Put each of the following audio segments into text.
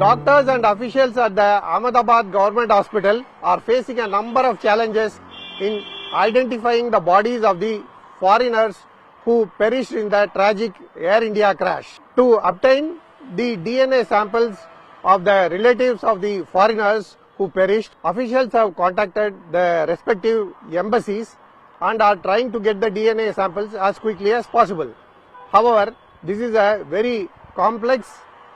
Doctors and officials at the Ahmedabad Government Hospital are facing a number of challenges in identifying the bodies of the foreigners who perished in the tragic Air India crash. To obtain the DNA samples of the relatives of the foreigners who perished, officials have contacted the respective embassies and are trying to get the DNA samples as quickly as possible. However, this is a very complex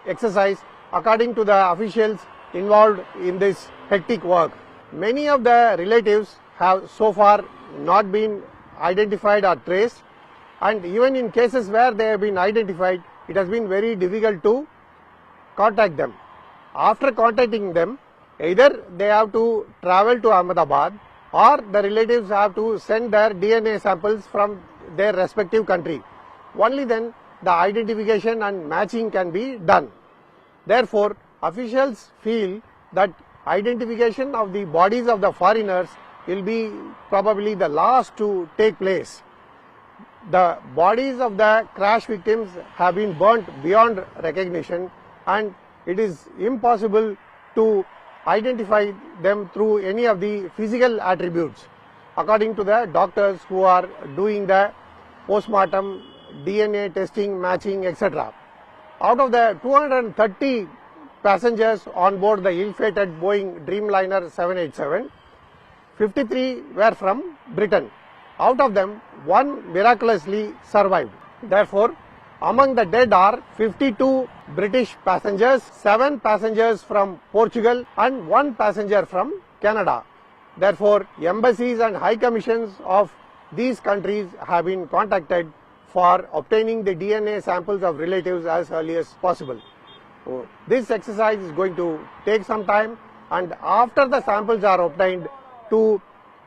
exercise according to the officials involved in this hectic work. Many of the relatives have so far not been identified or traced, and even in cases where they have been identified, it has been very difficult to contact them. After contacting them, either they have to travel to Ahmedabad or the relatives have to send their DNA samples from their respective country. Only then the identification and matching can be done. Therefore, officials feel that identification of the bodies of the foreigners will be probably the last to take place. The bodies of the crash victims have been burnt beyond recognition, and it is impossible to identify them through any of the physical attributes, according to the doctors who are doing the postmortem, DNA testing, matching, etc. Out of the 230 passengers on board the ill-fated Boeing Dreamliner 787, 53 were from Britain. Out of them, one miraculously survived. Therefore, among the dead are 52 British passengers, 7 passengers from Portugal and 1 passenger from Canada. Therefore, embassies and high commissions of these countries have been contacted for obtaining the DNA samples of relatives as early as possible. So, this exercise is going to take some time, and after the samples are obtained, to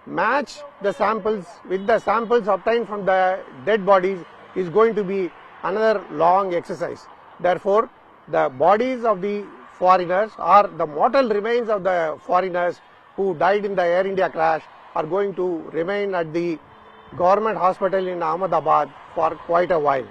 match the samples with the samples obtained from the dead bodies is going to be another long exercise. Therefore, the bodies of the foreigners or the mortal remains of the foreigners who died in the Air India crash are going to remain at the government hospital in Ahmedabad for quite a while.